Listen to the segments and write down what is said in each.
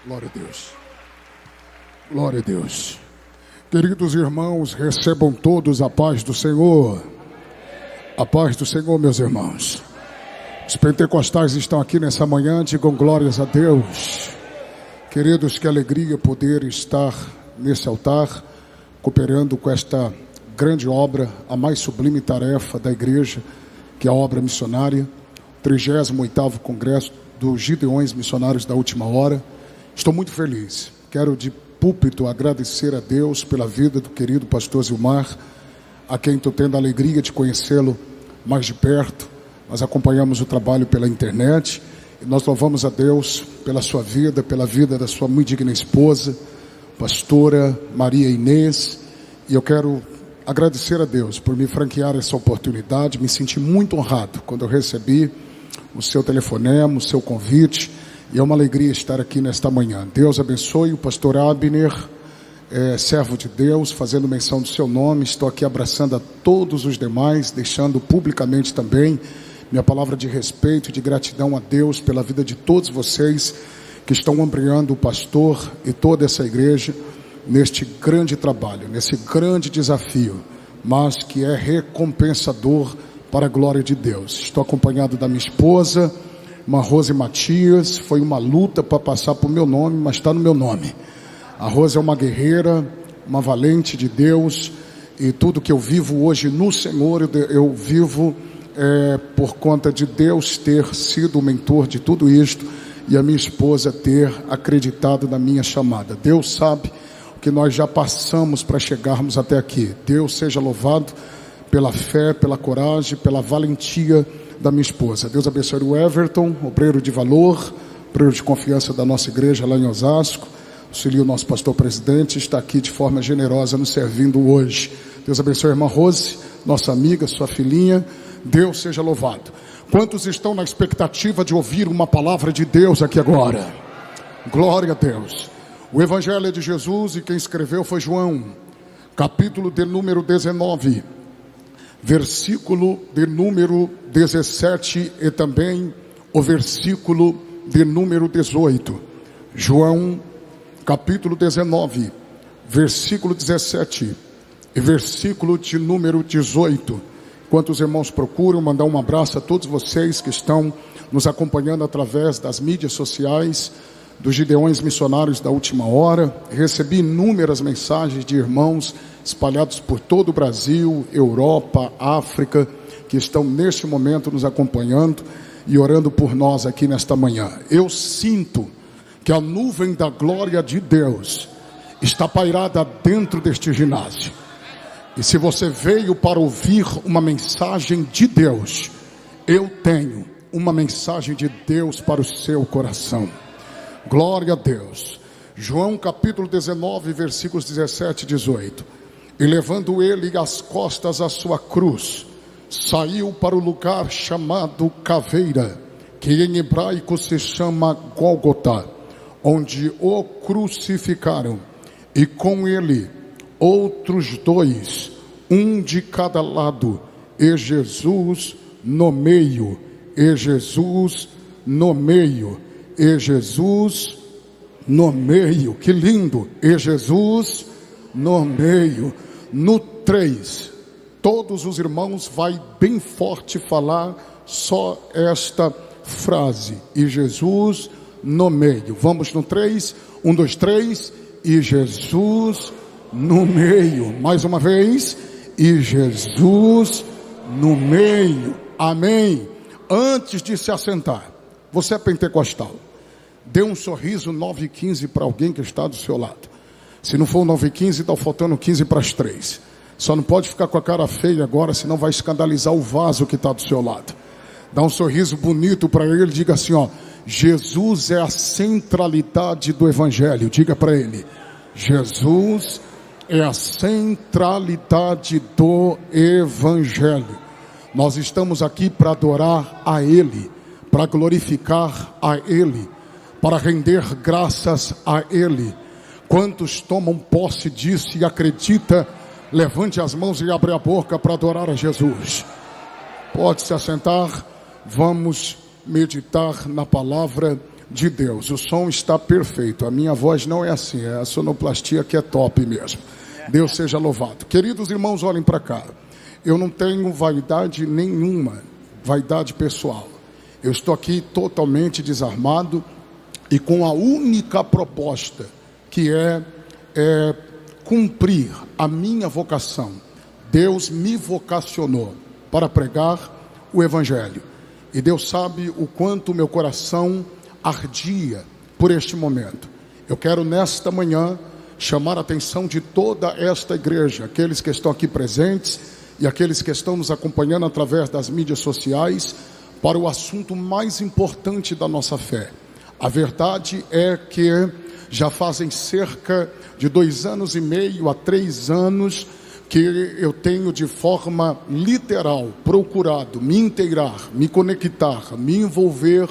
Glória a Deus. Glória a Deus. Queridos irmãos, recebam todos a paz do Senhor. A paz do Senhor, meus irmãos. Os pentecostais estão aqui nessa manhã, digam glórias a Deus. Queridos, que alegria poder estar nesse altar, cooperando com esta grande obra, a mais sublime tarefa da igreja, que é a obra missionária, 38º Congresso dos Gideões Missionários da Última Hora. Estou muito feliz. Quero de púlpito agradecer a Deus pela vida do querido pastor Zilmar, a quem estou tendo a alegria de conhecê-lo mais de perto. Nós acompanhamos o trabalho pela internet e nós louvamos a Deus pela sua vida, pela vida da sua muito digna esposa, pastora Maria Inês. E eu quero agradecer a Deus por me franquear essa oportunidade. Me senti muito honrado quando eu recebi o seu telefonema, o seu convite. E é uma alegria estar aqui nesta manhã. Deus abençoe o pastor Abner, servo de Deus, fazendo menção do seu nome. Estou aqui abraçando a todos os demais, deixando publicamente também minha palavra de respeito e de gratidão a Deus pela vida de todos vocês que estão ombreando o pastor e toda essa igreja neste grande trabalho, nesse grande desafio, mas que é recompensador para a glória de Deus. Estou acompanhado da minha esposa, irmã Rose Matias. Foi uma luta para passar por meu nome, mas está no meu nome. A Rose é uma guerreira, uma valente de Deus, e tudo que eu vivo hoje no Senhor, eu vivo por conta de Deus ter sido o mentor de tudo isto, e a minha esposa ter acreditado na minha chamada. Deus sabe o que nós já passamos para chegarmos até aqui. Deus seja louvado pela fé, pela coragem, pela valentia da minha esposa. Deus abençoe o Everton, obreiro de valor, obreiro de confiança da nossa igreja lá em Osasco. Auxilia o nosso pastor presidente, está aqui de forma generosa nos servindo hoje. Deus abençoe a irmã Rose, nossa amiga, sua filhinha. Deus seja louvado. Quantos estão na expectativa de ouvir uma palavra de Deus aqui agora? Glória a Deus. O Evangelho é de Jesus e quem escreveu foi João, capítulo de número 19, versículo de número 17 e também o versículo de número 18. João, capítulo 19, versículo 17 e versículo de número 18. Quantos irmãos procuram, mandar um abraço a todos vocês que estão nos acompanhando através das mídias sociais, dos Gideões Missionários da Última Hora. Recebi inúmeras mensagens de irmãos espalhados por todo o Brasil, Europa, África, que estão neste momento nos acompanhando e orando por nós aqui nesta manhã. Eu sinto que a nuvem da glória de Deus está pairada dentro deste ginásio. E se você veio para ouvir uma mensagem de Deus, eu tenho uma mensagem de Deus para o seu coração. Glória a Deus. João capítulo 19, versículos 17 e 18. E levando ele às costas a sua cruz, saiu para o lugar chamado Caveira, que em hebraico se chama Gólgota, onde o crucificaram, e com ele outros dois, um de cada lado, e Jesus no meio, e Jesus no meio, e Jesus no meio. Que lindo! E Jesus no meio. No 3, todos os irmãos vai bem forte falar só esta frase: e Jesus no meio. Vamos no 3, 1, 2, 3, e Jesus no meio. Mais uma vez, e Jesus no meio. Amém. Antes de se assentar, você é pentecostal, dê um sorriso 9h15 para alguém que está do seu lado. Se não for 9h15, está faltando 15 para as 3. Só não pode ficar com a cara feia agora, senão vai escandalizar o vaso que está do seu lado. Dá um sorriso bonito para ele, diga assim, ó: Jesus é a centralidade do Evangelho. Diga para ele: Jesus é a centralidade do Evangelho. Nós estamos aqui para adorar a Ele, para glorificar a Ele, para render graças a Ele. Quantos tomam posse disso e acredita? Levante as mãos e abre a boca para adorar a Jesus. Pode se assentar. Vamos meditar na palavra de Deus. O som está perfeito. A minha voz não é assim, é a sonoplastia que é top mesmo. Deus seja louvado. Queridos irmãos, olhem para cá. Eu não tenho vaidade nenhuma, vaidade pessoal. Eu estou aqui totalmente desarmado e com a única proposta, que é cumprir a minha vocação. Deus me vocacionou para pregar o Evangelho. E Deus sabe o quanto meu coração ardia por este momento. Eu quero nesta manhã chamar a atenção de toda esta igreja, aqueles que estão aqui presentes e aqueles que estão nos acompanhando através das mídias sociais, para o assunto mais importante da nossa fé. A verdade é que já fazem cerca de 2 anos e meio a 3 anos que eu tenho de forma literal procurado me inteirar, me conectar, me envolver,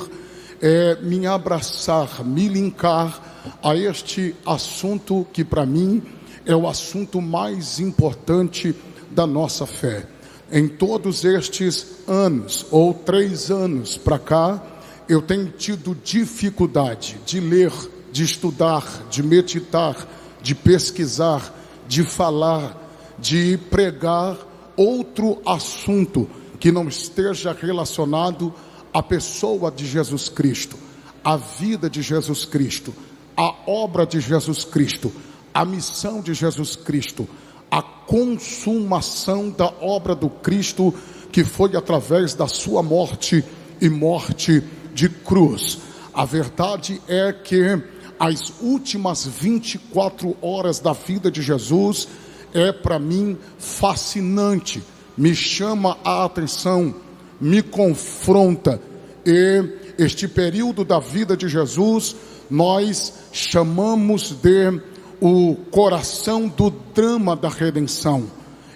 me abraçar, me linkar a este assunto que para mim é o assunto mais importante da nossa fé. Em todos estes anos, ou 3 anos para cá, eu tenho tido dificuldade de ler, de estudar, de meditar, de pesquisar, de falar, de pregar outro assunto que não esteja relacionado à pessoa de Jesus Cristo, à vida de Jesus Cristo, à obra de Jesus Cristo, à missão de Jesus Cristo, à consumação da obra do Cristo, que foi através da sua morte e morte de cruz. A verdade é que as últimas 24 horas da vida de Jesus é para mim fascinante, me chama a atenção, me confronta. E este período da vida de Jesus nós chamamos de o coração do drama da redenção,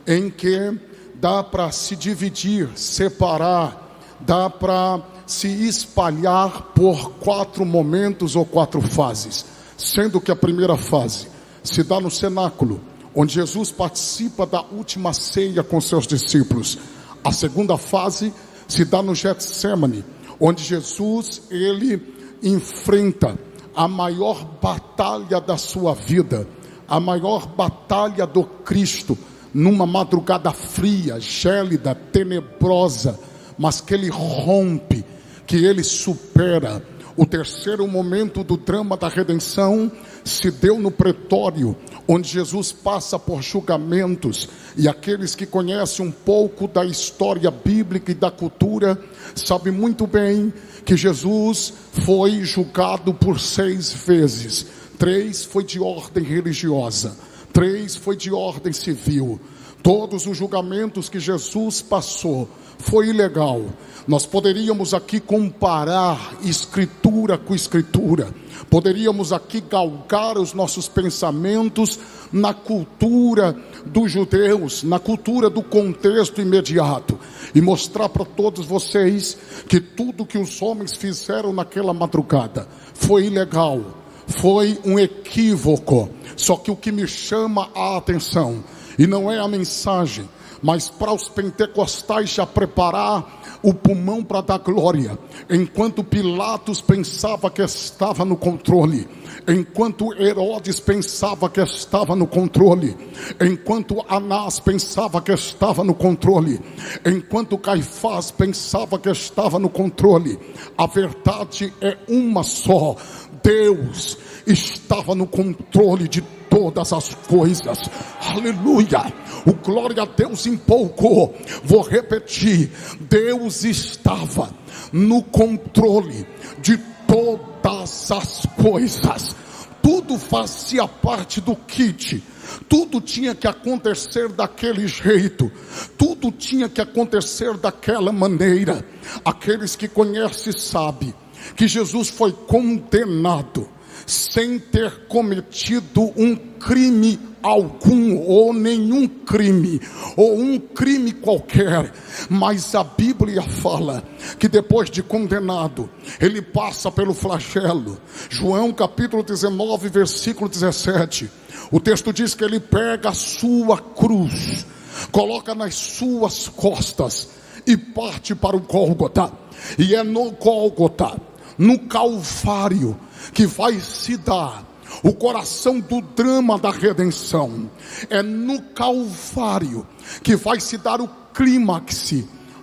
em que dá para se dividir, separar, dá para se espalhar por 4 momentos ou 4 fases, sendo que a primeira fase se dá no cenáculo, onde Jesus participa da última ceia com seus discípulos. A segunda fase se dá no Getsemane, onde Jesus ele enfrenta a maior batalha da sua vida, a maior batalha do Cristo, numa madrugada fria, gélida, tenebrosa, mas que ele rompe, que ele supera. O terceiro momento do drama da redenção se deu no pretório, onde Jesus passa por julgamentos, e aqueles que conhecem um pouco da história bíblica e da cultura sabem muito bem que Jesus foi julgado por 6 vezes. 3 foi de ordem religiosa, 3 foi de ordem civil. Todos os julgamentos que Jesus passou foi ilegal. Nós poderíamos aqui comparar escritura com escritura, poderíamos aqui galgar os nossos pensamentos na cultura dos judeus, na cultura do contexto imediato, e mostrar para todos vocês que tudo que os homens fizeram naquela madrugada foi ilegal, foi um equívoco. Só que o que me chama a atenção, e não é a mensagem, mas para os pentecostais já preparar o pulmão para dar glória, enquanto Pilatos pensava que estava no controle, enquanto Herodes pensava que estava no controle, enquanto Anás pensava que estava no controle, enquanto Caifás pensava que estava no controle, a verdade é uma só: Deus estava no controle de todas as coisas. Aleluia, o glória a Deus empolgou. Vou repetir: Deus estava no controle de todas as coisas. Tudo fazia parte do kit, tudo tinha que acontecer daquele jeito, tudo tinha que acontecer daquela maneira. Aqueles que conhecem sabem que Jesus foi condenado sem ter cometido um crime algum, ou nenhum crime, ou um crime qualquer. Mas a Bíblia fala que depois de condenado, ele passa pelo flagelo. João capítulo 19, versículo 17, o texto diz que ele pega a sua cruz, coloca nas suas costas e parte para o Gólgota. E é no Gólgota, no Calvário que vai se dar o coração do drama da redenção. É no Calvário que vai se dar o clímax,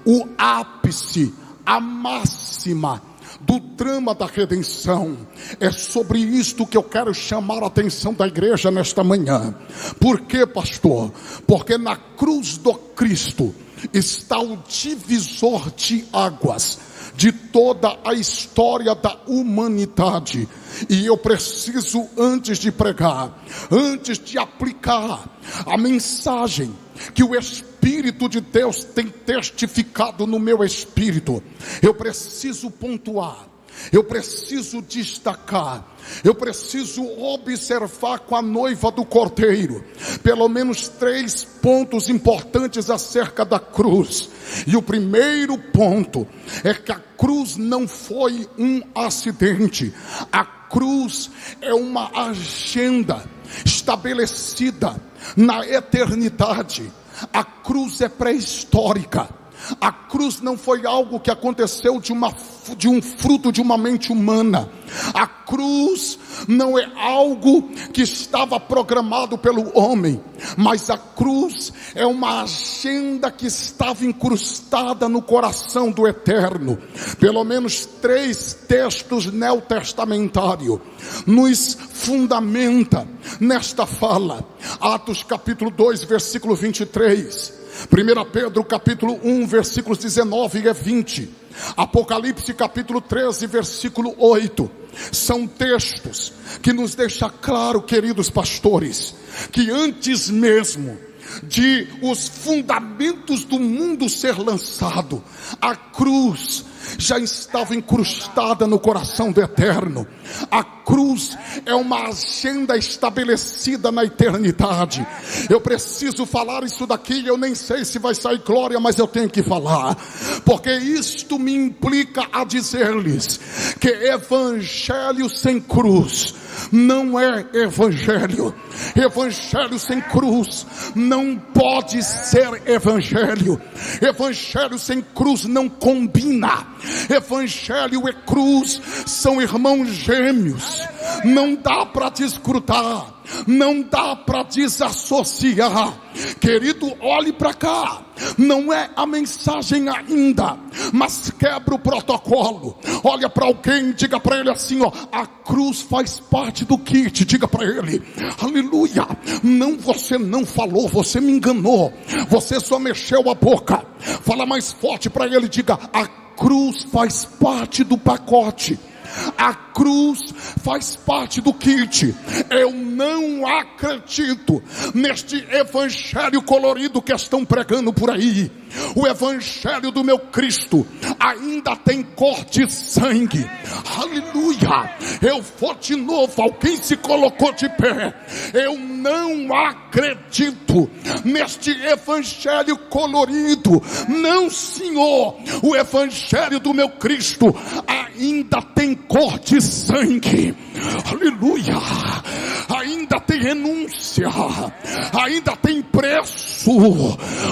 o ápice, a máxima do drama da redenção. É sobre isto que eu quero chamar a atenção da igreja nesta manhã. Por quê, pastor? Porque na cruz do Cristo está o divisor de águas de toda a história da humanidade. E eu preciso, antes de pregar, antes de aplicar a mensagem que o Espírito de Deus tem testificado no meu espírito, eu preciso pontuar, eu preciso destacar, eu preciso observar com a noiva do Cordeiro pelo menos 3 pontos importantes acerca da cruz. E o primeiro ponto é que a cruz não foi um acidente. A cruz é uma agenda estabelecida na eternidade. A cruz é pré-histórica. A cruz não foi algo que aconteceu de um fruto de uma mente humana. A cruz não é algo que estava programado pelo homem, mas a cruz é uma agenda que estava incrustada no coração do Eterno. Pelo menos 3 textos neotestamentários nos fundamenta nesta fala. Atos capítulo 2, versículo 23. 1 Pedro capítulo 1, versículos 19 e 20. Apocalipse capítulo 13, versículo 8. São textos que nos deixam claro, queridos pastores, que antes mesmo de os fundamentos do mundo ser lançado, a cruz já estava incrustada no coração do Eterno. A cruz é uma agenda estabelecida na eternidade. Eu preciso falar isso daqui, eu nem sei se vai sair glória, mas eu tenho que falar, porque isto me implica a dizer-lhes que evangelho sem cruz não é evangelho. Evangelho sem cruz não pode ser evangelho. Evangelho sem cruz não combina. Evangelho e cruz são irmãos gêmeos. Não dá para desgrudar, não dá para desassociar. Querido, olhe para cá. Não é a mensagem ainda, mas quebra o protocolo. Olha para alguém, diga para ele assim, ó: a cruz faz parte do kit. Diga para ele, aleluia. Não, você não falou, você me enganou, você só mexeu a boca. Fala mais forte para ele, diga: a cruz faz parte do pacote. A cruz faz parte do kit. Eu não acredito neste evangelho colorido que estão pregando por aí. O evangelho do meu Cristo ainda tem cor de sangue. Aleluia. Eu vou de novo, alguém se colocou de pé. Eu não acredito neste evangelho colorido. Não, Senhor. O evangelho do meu Cristo ainda tem cor de sangue. Aleluia. Ainda tem renúncia, ainda tem preço.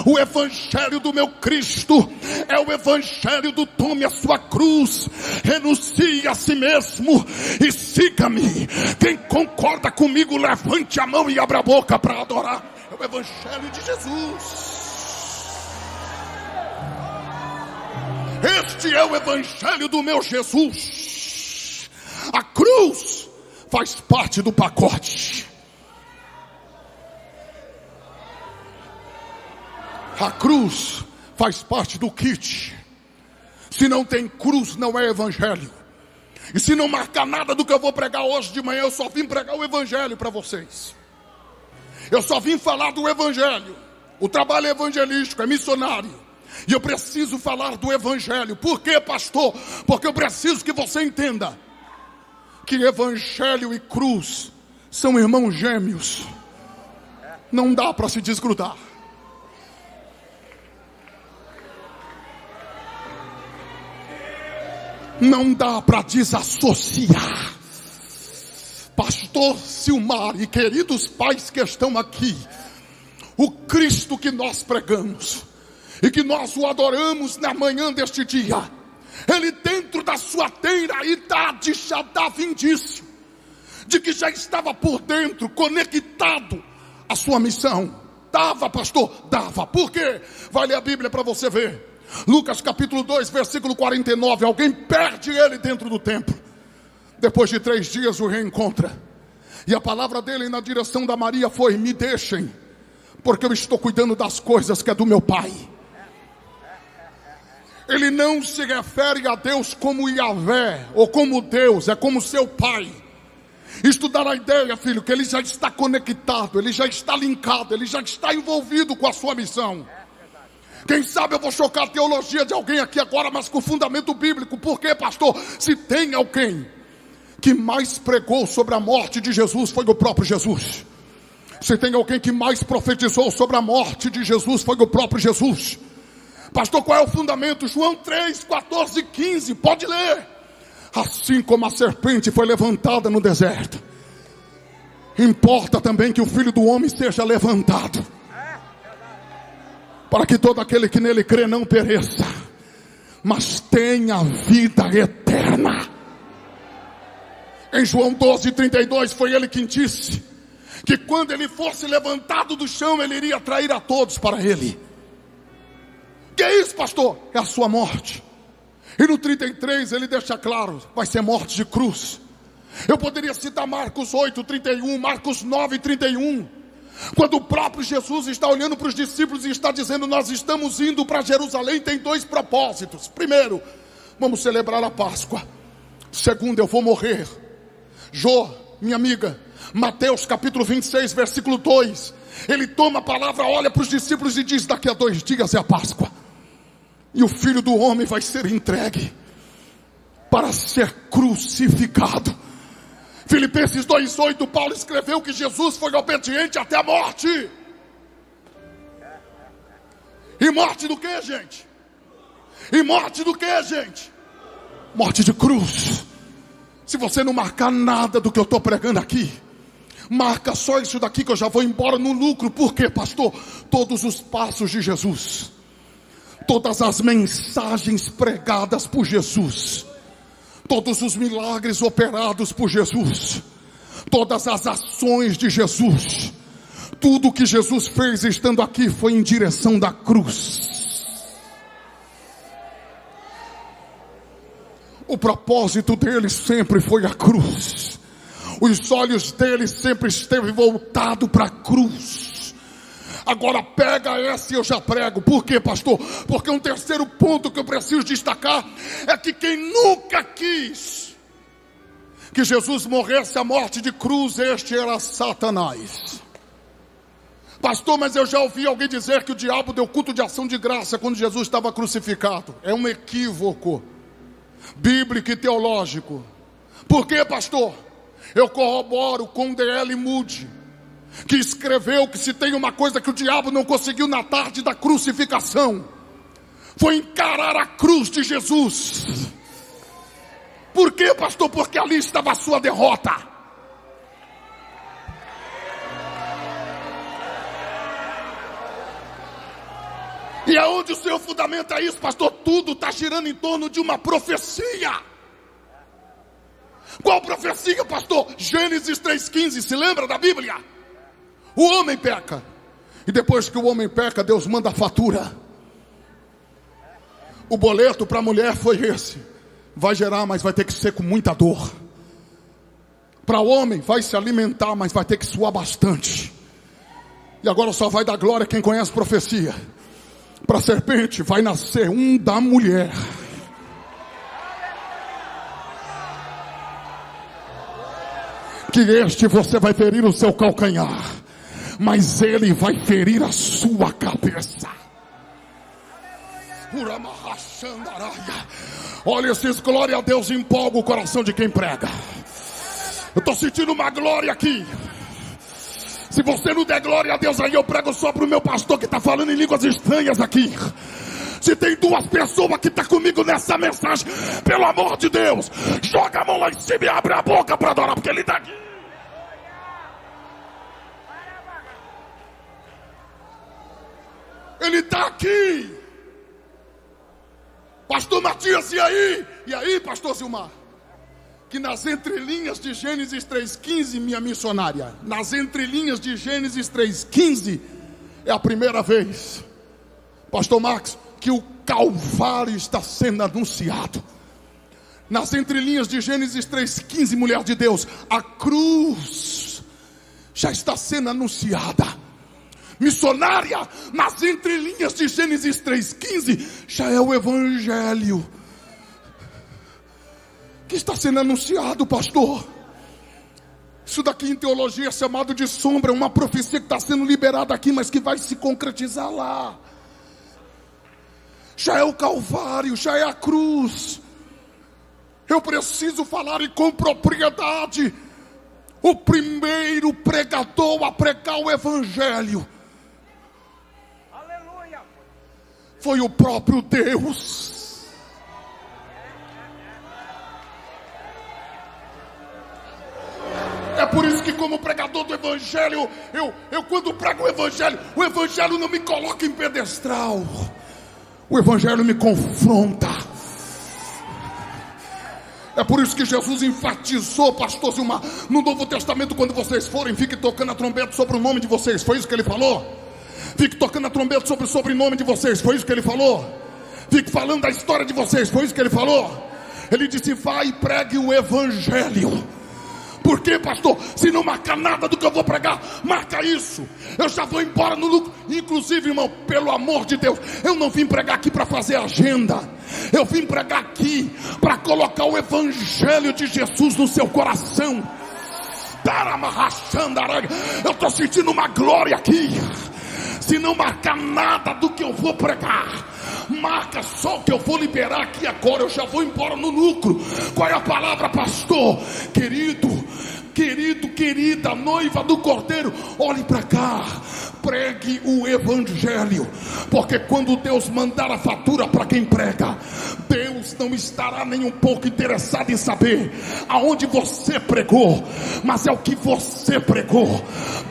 O evangelho do meu Cristo é o evangelho do tome a sua cruz, renuncie a si mesmo e siga-me. Quem concorda comigo, levante a mão e abra a boca para adorar. É o evangelho de Jesus. Este é o evangelho do meu Jesus. A cruz faz parte do pacote. A cruz faz parte do kit. Se não tem cruz, não é evangelho. E se não marcar nada do que eu vou pregar hoje de manhã, eu só vim pregar o evangelho para vocês. Eu só vim falar do evangelho. O trabalho evangelístico é missionário. E eu preciso falar do evangelho. Por quê, pastor? Porque eu preciso que você entenda que evangelho e cruz são irmãos gêmeos. Não dá para se desgrudar. Não dá para desassociar. Pastor Silmar e queridos pais que estão aqui, o Cristo que nós pregamos e que nós o adoramos na manhã deste dia, Ele dentro da sua tenda, idade já dava indício de que já estava por dentro, conectado à sua missão. Dava, pastor? Dava. Por quê? Vai ler a Bíblia para você ver. Lucas capítulo 2, versículo 49. Alguém perde ele dentro do templo. Depois de 3 dias o reencontra. E a palavra dele na direção da Maria foi: me deixem, porque eu estou cuidando das coisas que é do meu pai. Ele não se refere a Deus como Yahvé, ou como Deus, é como seu pai. Isto dá a ideia, filho, que ele já está conectado, ele já está linkado, ele já está envolvido com a sua missão. Quem sabe eu vou chocar a teologia de alguém aqui agora, mas com fundamento bíblico. Por quê, pastor? Se tem alguém que mais pregou sobre a morte de Jesus, foi o próprio Jesus. Se tem alguém que mais profetizou sobre a morte de Jesus, foi o próprio Jesus. Pastor, qual é o fundamento? João 3, 14 e 15, pode ler. Assim como a serpente foi levantada no deserto, importa também que o Filho do Homem seja levantado, para que todo aquele que nele crê não pereça, mas tenha vida eterna. Em João 12, 32, foi ele quem disse que quando ele fosse levantado do chão, ele iria atrair a todos para ele. Que é isso, pastor? É a sua morte. E no 33 ele deixa claro, vai ser morte de cruz. Eu poderia citar Marcos 8, 31, Marcos 9, 31. Quando o próprio Jesus está olhando para os discípulos e está dizendo: nós estamos indo para Jerusalém, tem 2 propósitos. Primeiro, vamos celebrar a Páscoa. Segundo, eu vou morrer. Jô, minha amiga, Mateus capítulo 26, versículo 2. Ele toma a palavra, olha para os discípulos e diz: daqui a 2 dias é a Páscoa. E o Filho do Homem vai ser entregue para ser crucificado. Filipenses 2,8, Paulo escreveu que Jesus foi obediente até a morte. E morte do que, gente? E morte do que, gente? Morte de cruz. Se você não marcar nada do que eu estou pregando aqui, marca só isso daqui que eu já vou embora no lucro. Por quê, pastor? Todos os passos de Jesus, todas as mensagens pregadas por Jesus, todos os milagres operados por Jesus, todas as ações de Jesus, tudo que Jesus fez estando aqui foi em direção da cruz. O propósito dele sempre foi a cruz. Os olhos dele sempre esteve voltado para a cruz. Agora pega essa e eu já prego. Por quê, pastor? Porque um terceiro ponto que eu preciso destacar é que quem nunca quis que Jesus morresse a morte de cruz, este era Satanás. Pastor, mas eu já ouvi alguém dizer que o diabo deu culto de ação de graça quando Jesus estava crucificado. É um equívoco bíblico e teológico. Por quê, pastor? Eu corroboro com D.L. Moody, que escreveu que se tem uma coisa que o diabo não conseguiu na tarde da crucificação, foi encarar a cruz de Jesus. Por quê, pastor? Porque ali estava a sua derrota. E aonde o Senhor fundamenta isso, pastor? Tudo está girando em torno de uma profecia. Qual profecia, pastor? Gênesis 3,15, se lembra da Bíblia? O homem peca, e depois que o homem peca, Deus manda a fatura. O boleto para a mulher foi esse: vai gerar, mas vai ter que ser com muita dor. Para o homem, vai se alimentar, mas vai ter que suar bastante. E agora só vai dar glória quem conhece profecia. Para a serpente vai nascer um da mulher. Que este você vai ferir o seu calcanhar, mas ele vai ferir a sua cabeça. Olha, esses glória a Deus empolga o coração de quem prega. Eu estou sentindo uma glória aqui. Se você não der glória a Deus, aí eu prego só para o meu pastor que está falando em línguas estranhas aqui. Se tem 2 pessoas que estão comigo nessa mensagem, pelo amor de Deus, joga a mão lá em cima e abre a boca para adorar, porque ele está aqui. Ele está aqui. Pastor Matias, e aí? E aí, pastor Zilmar? Que nas entrelinhas de Gênesis 3,15, minha missionária, nas entrelinhas de Gênesis 3,15, é a primeira vez, pastor Max, que o Calvário está sendo anunciado. Nas entrelinhas de Gênesis 3,15, mulher de Deus, a cruz já está sendo anunciada. Missionária, nas entrelinhas de Gênesis 3,15, já é o Evangelho que está sendo anunciado, pastor. Isso daqui em teologia é chamado de sombra, uma profecia que está sendo liberada aqui, mas que vai se concretizar lá. Já é o Calvário, já é a cruz. Eu preciso falar e com propriedade. O primeiro pregador a pregar o Evangelho, aleluia, foi o próprio Deus. É por isso que, como pregador do Evangelho, eu quando prego o Evangelho não me coloca em pedestral. O Evangelho me confronta. É por isso que Jesus enfatizou, pastor Zilmar, no Novo Testamento, quando vocês forem, fiquem tocando a trombeta sobre o nome de vocês. Foi isso que ele falou? Fique tocando a trombeta sobre o sobrenome de vocês. Foi isso que ele falou? Fique falando da história de vocês. Foi isso que ele falou? Ele disse: vai e pregue o Evangelho. Por quê, pastor? Se não marcar nada do que eu vou pregar, marca isso. Eu já vou embora no lucro. Inclusive, irmão, pelo amor de Deus, eu não vim pregar aqui para fazer agenda. Eu vim pregar aqui para colocar o Evangelho de Jesus no seu coração. Eu estou sentindo uma glória aqui. Se não marcar nada do que eu vou pregar, marca só o que eu vou liberar aqui agora. Eu já vou embora no lucro. Qual é a palavra, pastor? Querida, noiva do Cordeiro, olhe para cá, pregue o Evangelho, porque quando Deus mandar a fatura para quem prega, Deus não estará nem um pouco interessado em saber aonde você pregou, mas é o que você pregou.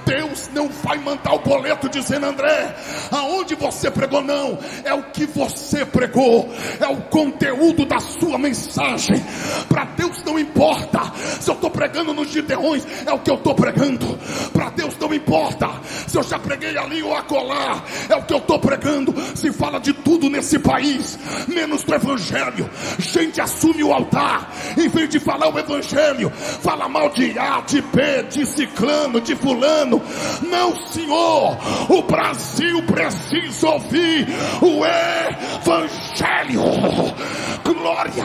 Deus não vai mandar o boleto dizendo: André, aonde você pregou? Não, é o que você pregou, é o conteúdo da sua mensagem. Para Deus não importa se eu estou pregando nos Gideões, é o que eu estou pregando. Para Deus não importa se eu já preguei ali ou acolá, é o que eu estou pregando. Se fala de tudo nesse país, menos do Evangelho. Gente assume o altar, em vez de falar o Evangelho, fala mal de A, de B, de ciclano, de fulano. Não, senhor, o Brasil precisa ouvir o Evangelho. Glória.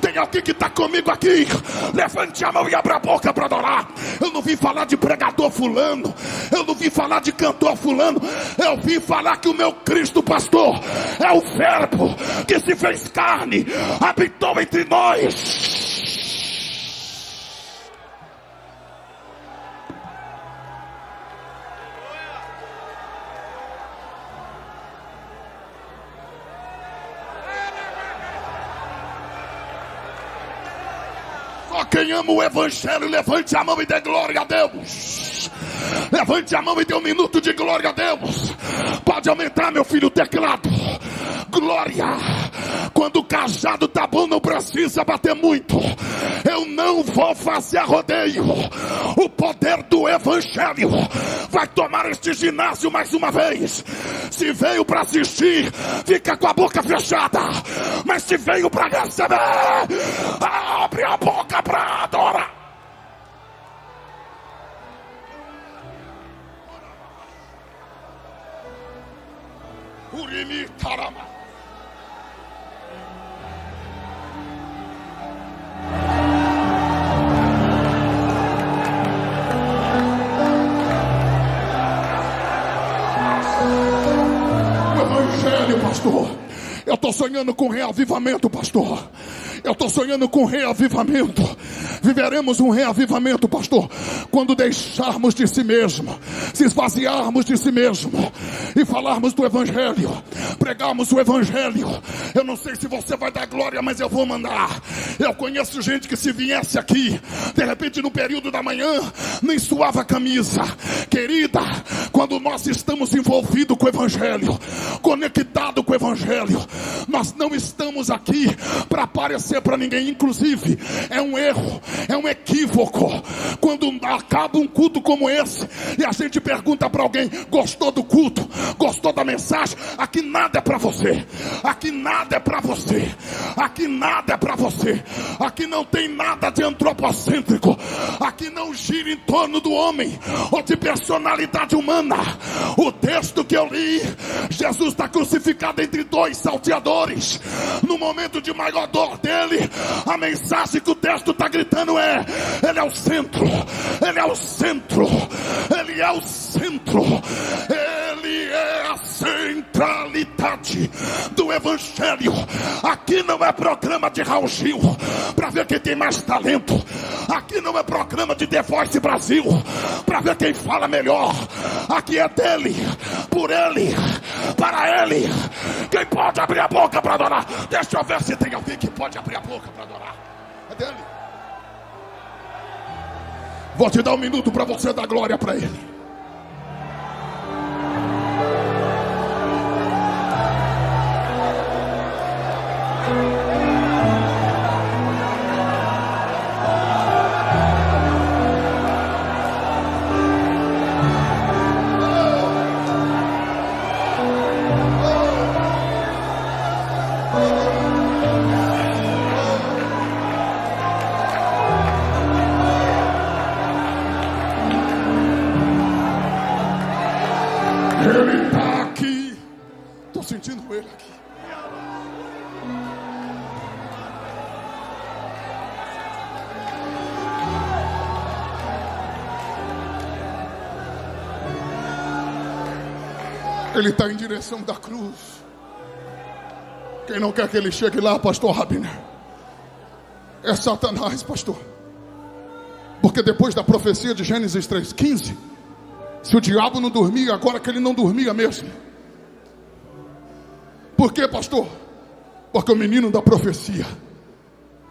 Tem alguém que está comigo aqui? Levante a mão e abra a boca para adorar. Eu não vim falar de pregador fulano, eu não vim falar de cantor fulano, eu vim falar que o meu Cristo pastor é o Verbo que se fez carne, habitou entre nós. Quem ama o Evangelho, levante a mão e dê glória a Deus. Levante a mão e dê um minuto de glória a Deus. Pode aumentar, meu filho, o teclado. Glória. Quando o cajado tá bom, não precisa bater muito. Eu não vou fazer rodeio. O poder do Evangelho vai tomar este ginásio mais uma vez. Se veio para assistir, fica com a boca fechada. Mas se veio para receber, abre a boca para adorar. Urimi Tarama. Evangelho, pastor. Eu estou sonhando com reavivamento, pastor. Eu estou sonhando com reavivamento. Viveremos um reavivamento, pastor, quando deixarmos de si mesmo, se esvaziarmos de si mesmo e falarmos do Evangelho, pregarmos o Evangelho. Eu não sei se você vai dar glória, mas eu vou mandar. Eu conheço gente que, se viesse aqui, de repente no período da manhã, nem suava a camisa. Querida, Quando nós estamos envolvidos com o Evangelho, conectados com o Evangelho, nós não estamos aqui para aparecer para ninguém. Inclusive, é um erro, é um equívoco quando acaba um culto como esse e a gente pergunta para alguém: gostou do culto? Gostou da mensagem? Aqui nada é para você, aqui nada é para você, aqui nada é para você, aqui não tem nada de antropocêntrico, aqui não gira em torno do homem ou de personalidade humana. O texto que eu li, Jesus está crucificado entre dois salteadores. No momento de maior dor dele, a mensagem que o texto está gritando é: ele é o centro, ele é o centro, ele é o centro, ele é a centralidade do Evangelho. Aqui não é programa de Raul Gil para ver quem tem mais talento. Aqui não é programa de The Voice Brasil para ver quem fala melhor. Aqui é dele, por ele, para ele. Quem pode abrir a boca para adorar? Deixa eu ver se tem alguém que pode abrir a boca para adorar. É dele. Vou te dar um minuto para você dar glória para ele. Ele está aqui. Estou sentindo ele aqui. Ele está em direção da cruz. Quem não quer que ele chegue lá, pastor Rabiner, é Satanás, pastor. Porque depois da profecia de Gênesis 3:15, se o diabo não dormia, agora que ele não dormia mesmo. Por quê, pastor? Porque o menino da profecia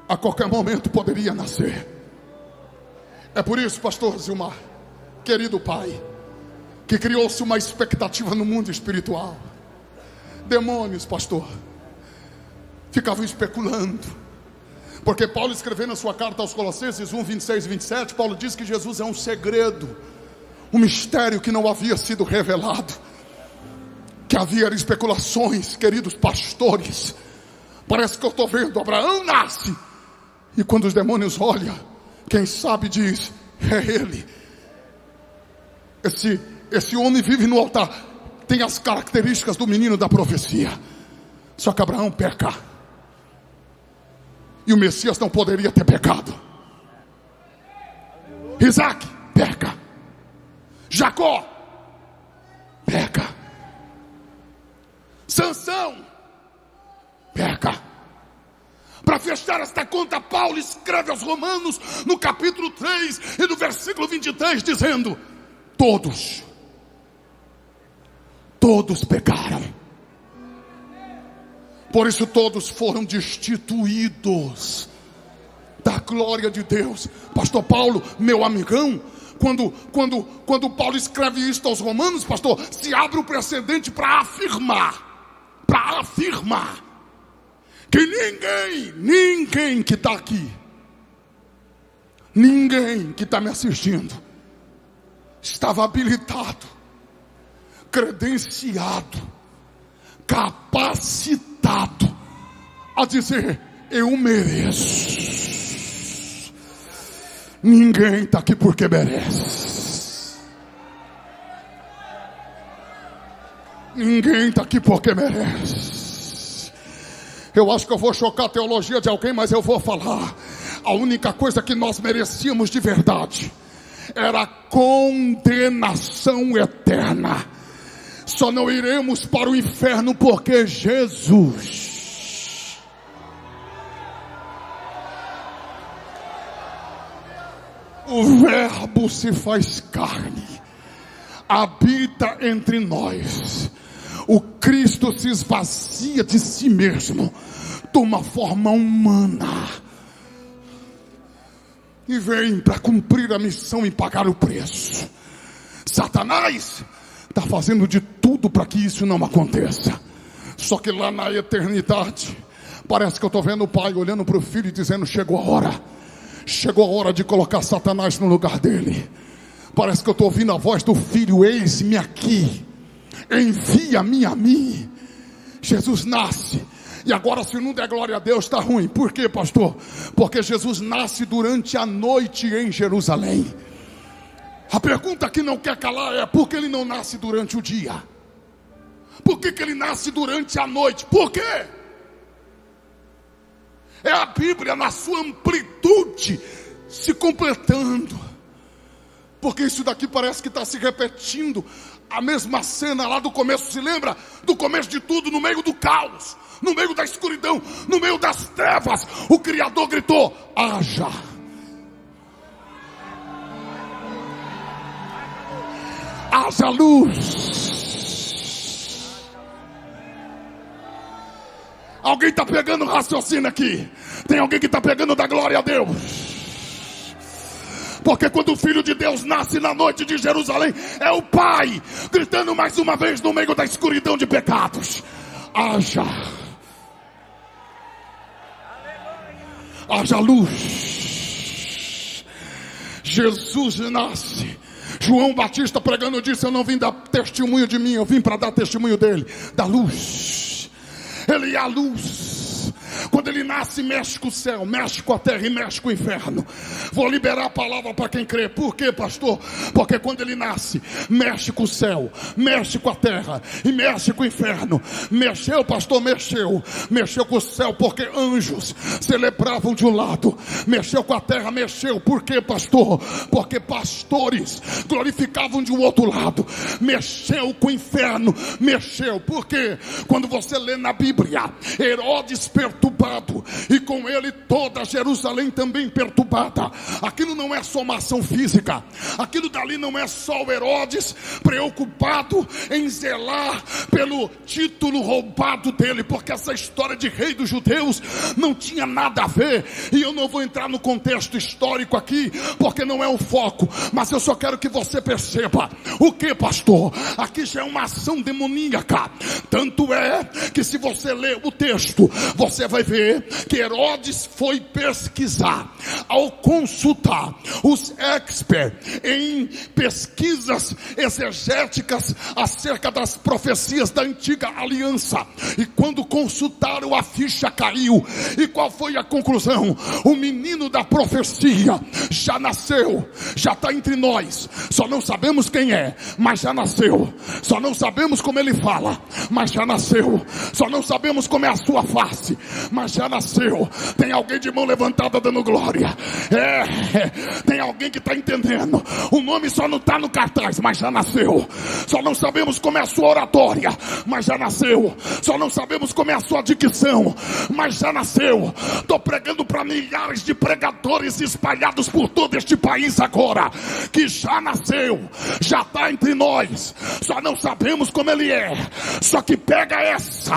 a qualquer momento poderia nascer. É por isso, pastor Zilmar, querido pai, que criou-se uma expectativa no mundo espiritual. Demônios, pastor, ficavam especulando. Porque Paulo, escrevendo a sua carta aos Colossenses 1:26 e 27, Paulo diz que Jesus é um segredo, um mistério que não havia sido revelado, que havia especulações. Queridos pastores, parece que eu estou vendo Abraão nasce, e quando os demônios olham, quem sabe diz: é ele. Esse homem vive no altar, tem as características do menino da profecia. Só que Abraão peca, e o Messias não poderia ter pecado. Isaac peca, Jacó peca, Sansão peca. Para fechar esta conta, Paulo escreve aos Romanos no capítulo 3 e no versículo 23, dizendo: todos pecaram, por isso todos foram destituídos da glória de Deus. Pastor Paulo, meu amigão, quando Paulo escreve isto aos Romanos, pastor, se abre o precedente para afirmar que ninguém que está aqui, ninguém que está me assistindo, estava habilitado, credenciado, capacitado a dizer: eu mereço. Ninguém está aqui porque merece. Ninguém está aqui porque merece. Eu acho que eu vou chocar a teologia de alguém, mas eu vou falar. A única coisa que nós merecíamos de verdade era a condenação eterna. Só não iremos para o inferno porque Jesus, o Verbo se faz carne, habita entre nós. O Cristo se esvazia de si mesmo, toma forma humana e vem para cumprir a missão e pagar o preço. Satanás está fazendo de tudo para que isso não aconteça. Só que lá na eternidade, parece que eu estou vendo o pai olhando para o filho e dizendo: chegou a hora. Chegou a hora de colocar Satanás no lugar dele. Parece que eu estou ouvindo a voz do filho: eis-me aqui, envia-me a mim. Jesus nasce. E agora, se não der glória a Deus, está ruim. Por quê, pastor? Porque Jesus nasce durante a noite em Jerusalém. A pergunta que não quer calar é: por que ele não nasce durante o dia? Por que ele nasce durante a noite? Por quê? É a Bíblia na sua amplitude se completando. Porque isso daqui parece que está se repetindo. A mesma cena lá do começo. Se lembra do começo de tudo? No meio do caos, no meio da escuridão, no meio das trevas, o Criador gritou: haja. Haja luz. Alguém está pegando raciocínio aqui? Tem alguém que está pegando da glória a Deus? Porque quando o Filho de Deus nasce na noite de Jerusalém, é o Pai gritando mais uma vez no meio da escuridão de pecados: haja. Haja luz. Jesus nasce. João Batista pregando disse: eu não vim dar testemunho de mim, eu vim para dar testemunho dele, da luz. Ele é a luz. Quando ele nasce, mexe com o céu, mexe com a terra e mexe com o inferno. Vou liberar a palavra para quem crê. Por quê, pastor? Porque quando ele nasce, mexe com o céu, mexe com a terra e mexe com o inferno. Mexeu, pastor? Mexeu. Mexeu com o céu porque anjos celebravam de um lado. Mexeu com a terra, mexeu. Por quê, pastor? Porque pastores glorificavam de um outro lado. Mexeu com o inferno, mexeu. Por quê? Quando você lê na Bíblia, Herodes perturbado, e com ele toda Jerusalém também perturbada. Aquilo não é só uma ação física. Aquilo dali não é só o Herodes preocupado em zelar pelo título roubado dele, porque essa história de rei dos judeus não tinha nada a ver. E eu não vou entrar no contexto histórico aqui, porque não é o foco. Mas eu só quero que você perceba. O que, pastor? Aqui já é uma ação demoníaca. Tanto é que se você ler o texto, você vai ver que Herodes foi pesquisar. Ao consultar os experts em pesquisas exegéticas acerca das profecias da antiga aliança, e quando consultaram, a ficha caiu. E qual foi a conclusão? O menino da profecia já nasceu, já está entre nós. Só não sabemos quem é, mas já nasceu. Só não sabemos como ele fala, mas já nasceu. Só não sabemos como é a sua face, mas já nasceu. Tem alguém de mão levantada dando glória? Tem alguém que está entendendo? O nome só não está no cartaz, mas já nasceu. Só não sabemos como é a sua oratória, mas já nasceu. Só não sabemos como é a sua dicção, mas já nasceu. Estou pregando para milhares de pregadores espalhados por todo este país agora, que já nasceu, já está entre nós. Só não sabemos como ele é. Só que pega essa: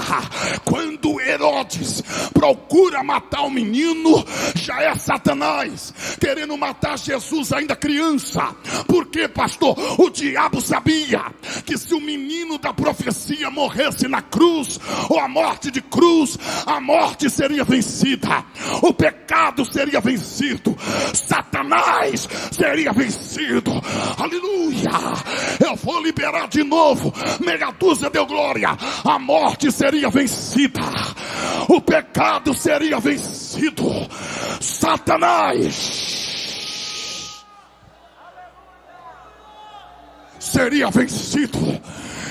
quando Herodes procura matar o menino, já é Satanás querendo matar Jesus ainda criança. Por quê, pastor? O diabo sabia que se o menino da profecia morresse na cruz, ou a morte de cruz, a morte seria vencida, o pecado seria vencido, Satanás seria vencido. Aleluia! Eu vou liberar de novo. Meia dúzia deu glória. A morte seria vencida, o pecado seria vencido, Satanás seria vencido.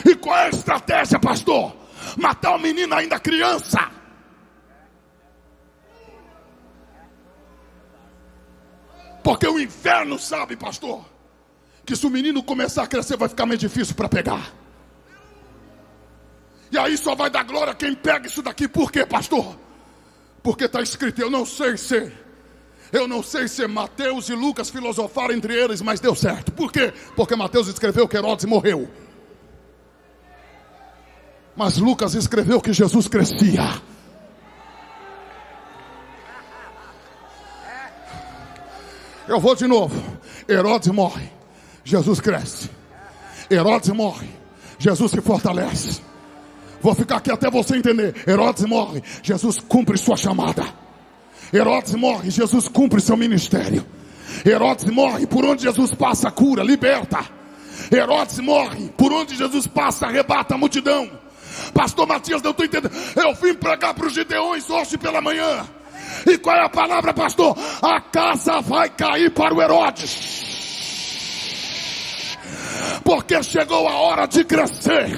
E qual é a estratégia, pastor? Matar o menino ainda criança. Porque o inferno sabe, pastor, que se o menino começar a crescer, vai ficar mais difícil para pegar. E aí só vai dar glória quem pega isso daqui. Por quê, pastor? Porque está escrito. Eu não sei se Mateus e Lucas filosofaram entre eles, mas deu certo. Por quê? Porque Mateus escreveu que Herodes morreu, mas Lucas escreveu que Jesus crescia. Eu vou de novo. Herodes morre, Jesus cresce. Herodes morre, Jesus se fortalece. Vou ficar aqui até você entender. Herodes morre, Jesus cumpre sua chamada. Herodes morre, Jesus cumpre seu ministério. Herodes morre, por onde Jesus passa, cura, liberta. Herodes morre, por onde Jesus passa, arrebata a multidão. Pastor Matias, não estou entendendo. Eu vim pregar para os gideões hoje pela manhã. E qual é a palavra, pastor? A casa vai cair para o Herodes. Porque chegou a hora de crescer.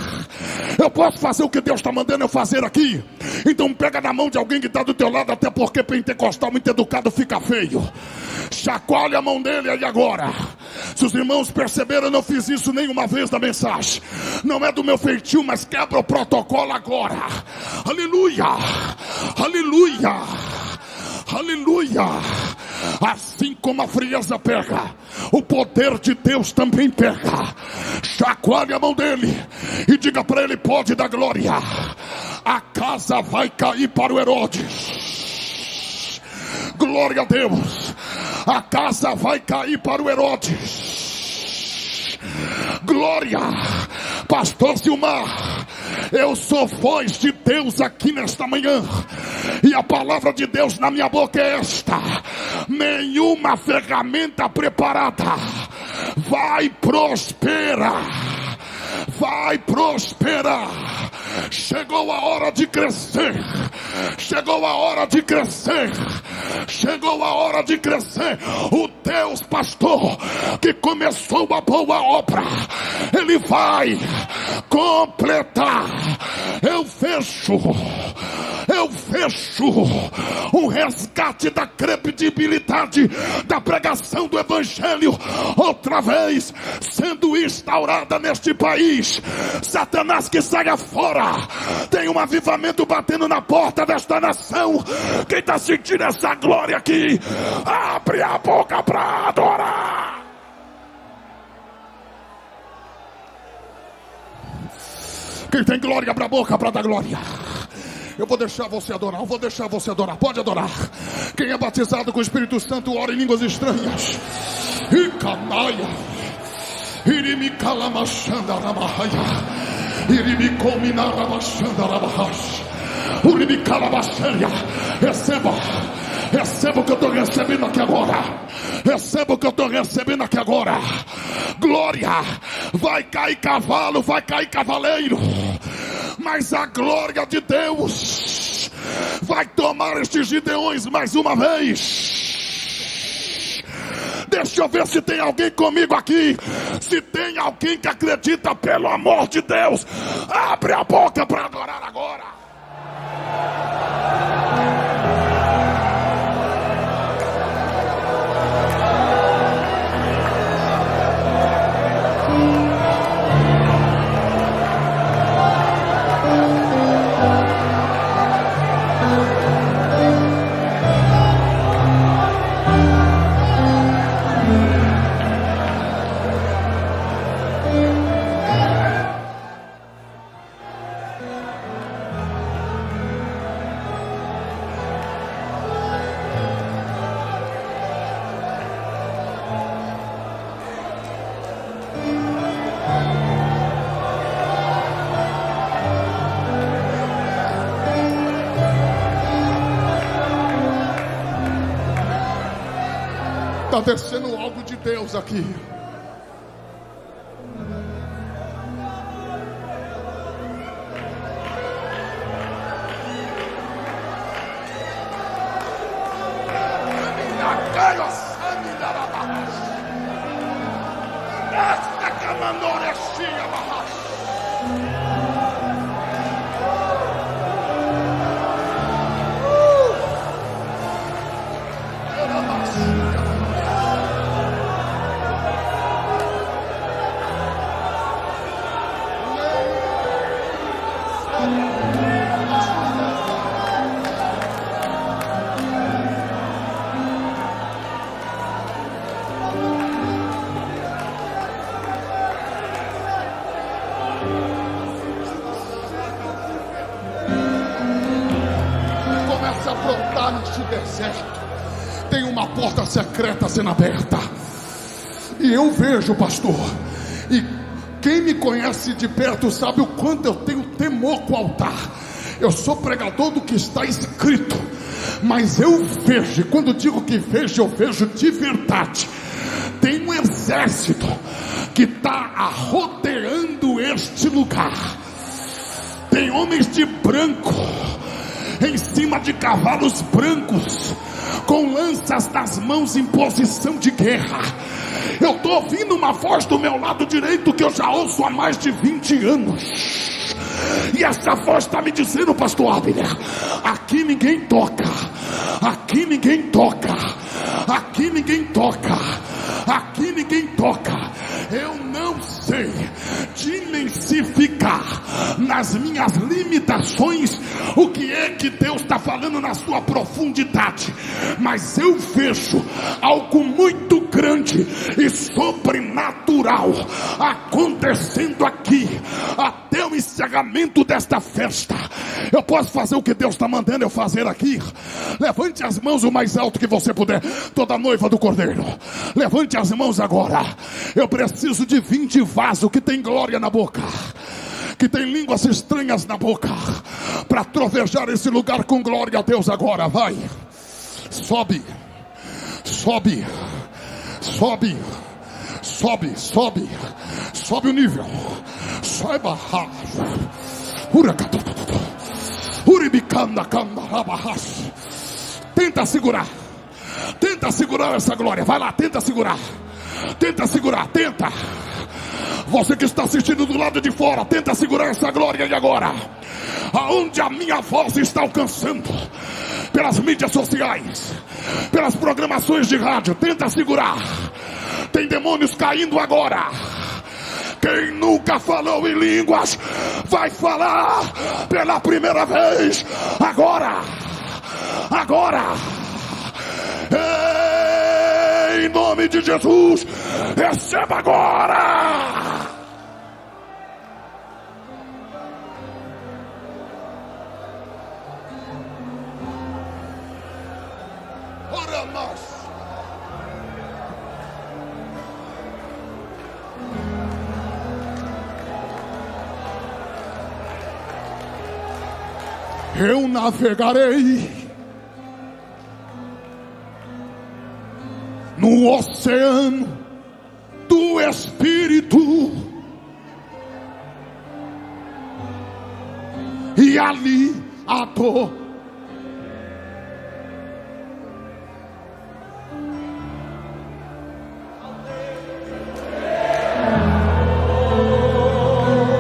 Eu posso fazer o que Deus está mandando eu fazer aqui? Então pega na mão de alguém que está do teu lado, até porque pentecostal muito educado fica feio. Chacoalha a mão dele aí agora. Se os irmãos perceberam, eu não fiz isso nenhuma vez na mensagem. Não é do meu feitio, mas quebra o protocolo agora. Aleluia, aleluia, aleluia. Assim como a frieza pega, o poder de Deus também pega. Chacoalhe a mão dele e diga para ele: pode dar glória. A casa vai cair para o Herodes. Glória a Deus. A casa vai cair para o Herodes. Glória. Pastor Silmar, eu sou voz de Deus aqui nesta manhã, e a palavra de Deus na minha boca é esta: nenhuma ferramenta preparada vai prosperar. Vai prosperar. Chegou a hora de crescer. Chegou a hora de crescer. Chegou a hora de crescer. O Deus, pastor, que começou a boa obra, Ele vai completar. Eu fecho um resgate da credibilidade da pregação do Evangelho, outra vez sendo instaurada neste país. Satanás, que saia fora. Tem um avivamento batendo na porta desta nação. Quem está sentindo essa glória aqui, abre a boca para adorar. Quem tem glória, abre a boca para dar glória. Eu vou deixar você adorar, pode adorar. Quem é batizado com o Espírito Santo, ora em línguas estranhas. Icanaia, irimi calamachanda ramahaya, irimi cominarabachanda rabahash, urimi calabachanha. Receba o que eu estou recebendo aqui agora. Receba o que eu estou recebendo aqui agora. Glória. Vai cair cavalo, vai cair cavaleiro, mas a glória de Deus vai tomar estes gideões mais uma vez. Deixa eu ver se tem alguém comigo aqui. Se tem alguém que acredita, pelo amor de Deus, abre a boca para adorar agora. Está descendo algo de Deus aqui. Começa a brotar neste deserto. Tem uma porta secreta sendo aberta. E eu vejo, pastor, e Quem me conhece de perto sabe o quanto eu tenho temor com o altar. Eu sou pregador do que está escrito, mas eu vejo, e quando digo que vejo, eu vejo de verdade. Tem um exército que está arrodeando este lugar. Tem homens de branco em cima de cavalos brancos, com lanças nas mãos em posição de guerra. Eu estou ouvindo uma voz do meu lado direito que eu já ouço há mais de 20 anos. E essa voz está me dizendo, pastor Abner, aqui ninguém toca, aqui ninguém toca, aqui ninguém toca, aqui ninguém toca. Eu não sei dimensificar nas minhas limitações o que é que Deus está falando na sua profundidade, mas eu vejo algo muito grande e sobrenatural acontecendo aqui até o encerramento desta festa. Eu posso fazer o que Deus está mandando eu fazer aqui? Levante as mãos o mais alto que você puder. Toda noiva do Cordeiro, levante as mãos agora. Eu preciso de 20 vasos que tem glória na boca, que tem línguas estranhas na boca, para trovejar esse lugar com glória a Deus agora. Vai, sobe, sobe, sobe, sobe, sobe, sobe o nível, sobe a tenta segurar, tenta segurar essa glória. Vai lá, tenta segurar, tenta segurar, tenta. Você que está assistindo do lado de fora, tenta segurar essa glória. E agora, aonde a minha voz está alcançando, pelas mídias sociais, pelas programações de rádio, tenta segurar. Tem demônios caindo agora. Quem nunca falou em línguas vai falar pela primeira vez agora, agora, em nome de Jesus. Receba agora. Ora mais. Eu navegarei no oceano do Espírito, e ali a dor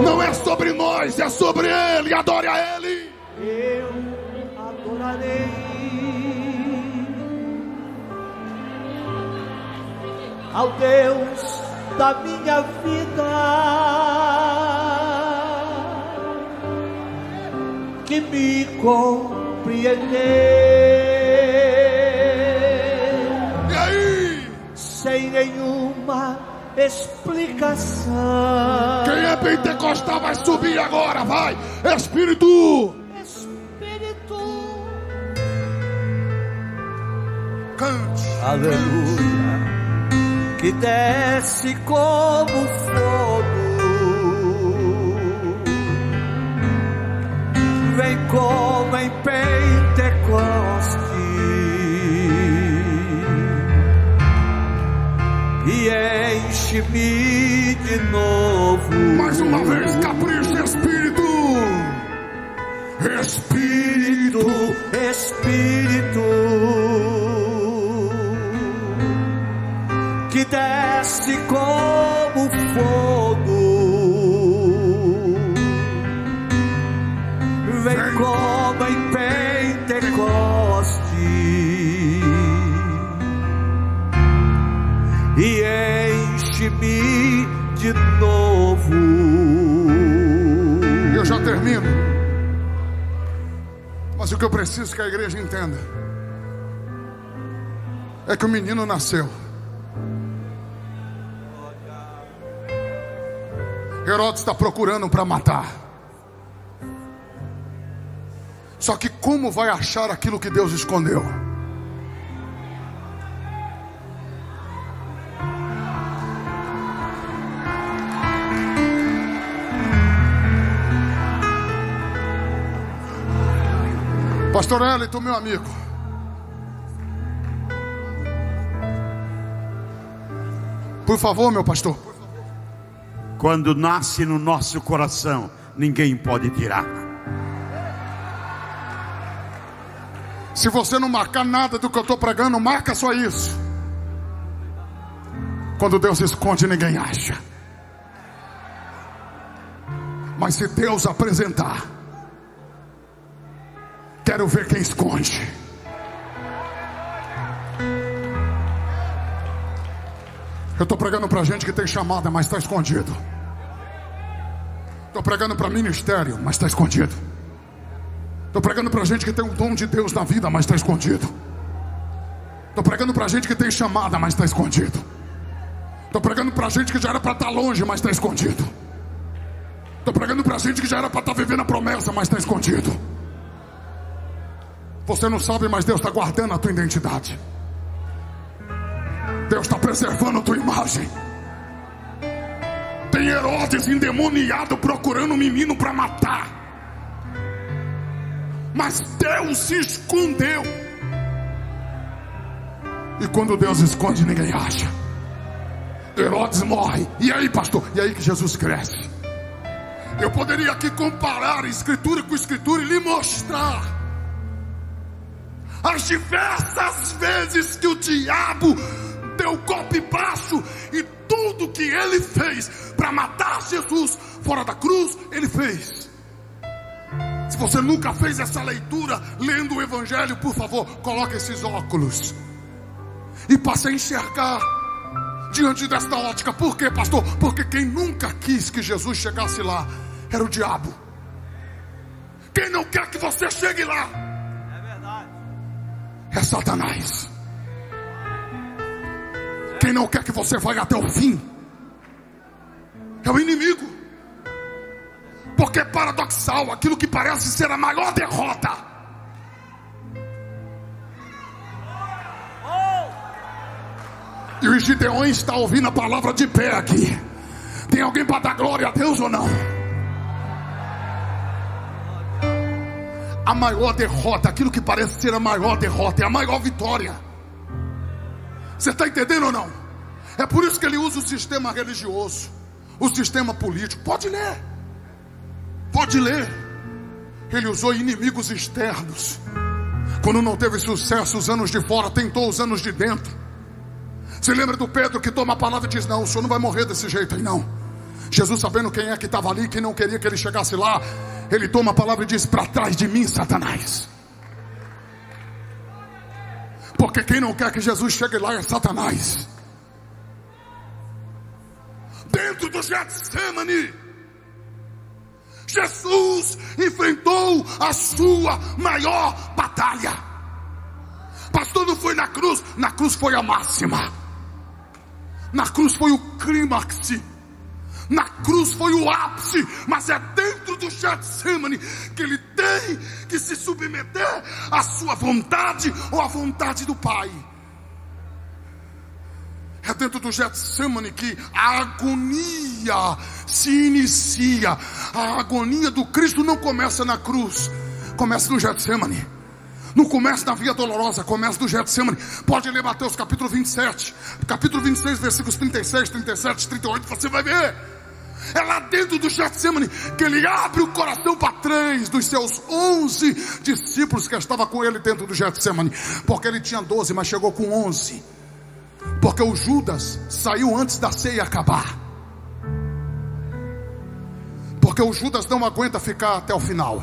não é sobre nós, é sobre Ele. Adore a Ele. Eu adorarei ao Deus da minha vida, que me compreendeu. E aí? Sem nenhuma explicação. Quem é pentecostal vai subir agora, vai. Espírito, cante, aleluia, que desce como fogo, vem como em Pentecoste, e enche-me de novo. mais uma vez, capricha, Espírito. Espírito, Espírito, que desce como fogo, vem como em Pentecoste, e enche-me de novo. Eu já termino. Mas o que eu preciso que a igreja entenda é que o menino nasceu. Herodes está procurando para matar. Só que como vai achar aquilo que Deus escondeu? Pastor Elito, meu amigo. Por favor, meu pastor. Quando nasce no nosso coração, ninguém pode tirar. Se você não marcar nada do que eu estou pregando, marca só isso. Quando Deus esconde, ninguém acha. Mas se Deus apresentar, quero ver quem esconde. Eu estou pregando para gente que tem chamada, mas está escondido. Estou pregando para ministério, mas está escondido. Estou pregando para gente que tem um dom de Deus na vida, mas está escondido. Estou pregando para gente que tem chamada, mas está escondido. Estou pregando para gente que já era para estar longe, mas está escondido. Estou pregando para gente que já era para estar vivendo a promessa, mas está escondido. Você não sabe, mas Deus está guardando a tua identidade. Deus está preservando a tua imagem. Tem Herodes endemoniado procurando um menino para matar, mas Deus se escondeu. E quando Deus esconde, ninguém acha. Herodes morre. E aí, pastor? E aí que Jesus cresce. Eu poderia aqui comparar escritura com escritura e lhe mostrar as diversas vezes que o diabo deu golpe baixo e tudo que ele fez para matar Jesus fora da cruz, ele fez. Se você nunca fez essa leitura lendo o Evangelho, por favor, coloque esses óculos e passe a enxergar diante desta ótica. Por quê, pastor? Porque quem nunca quis que Jesus chegasse lá era o diabo. Quem não quer que você chegue lá é Satanás. Quem não quer que você vá até o fim é o inimigo. Porque é paradoxal, aquilo que parece ser a maior derrota e o Gideon está ouvindo a palavra de pé aqui. Tem alguém para dar glória a Deus ou não? A maior derrota, aquilo que parece ser a maior derrota, é a maior vitória. Você está entendendo ou não? É por isso que ele usa o sistema religioso, o sistema político. Pode ler. Pode ler. Ele usou inimigos externos. Quando não teve sucesso os anos de fora, tentou os anos de dentro. Você lembra do Pedro que toma a palavra e diz: não, o senhor não vai morrer desse jeito aí não. Jesus, sabendo quem é que estava ali, quem não queria que ele chegasse lá, ele toma a palavra e diz: para trás de mim, Satanás. Porque quem não quer que Jesus chegue lá é Satanás. Dentro do Getsemane, Jesus enfrentou a sua maior batalha. Pastor, não foi na cruz foi a máxima. Na cruz foi o clímax. Na cruz foi o ápice. Mas é dentro do Getsemane que ele tem que se submeter à sua vontade ou à vontade do Pai. É dentro do Getsemane que a agonia se inicia. A agonia do Cristo não começa na cruz, começa no Getsemane. Não começa na via dolorosa, começa no Getsemane. Pode ler Mateus capítulo 27, capítulo 26, versículos 36, 37, 38, você vai ver. É lá dentro do Getsemane que ele abre o coração para 3 dos seus 11 discípulos que estavam com ele dentro do Getsemane. Porque ele tinha 12, mas chegou com 11. Porque o Judas saiu antes da ceia acabar. Porque o Judas não aguenta ficar até o final.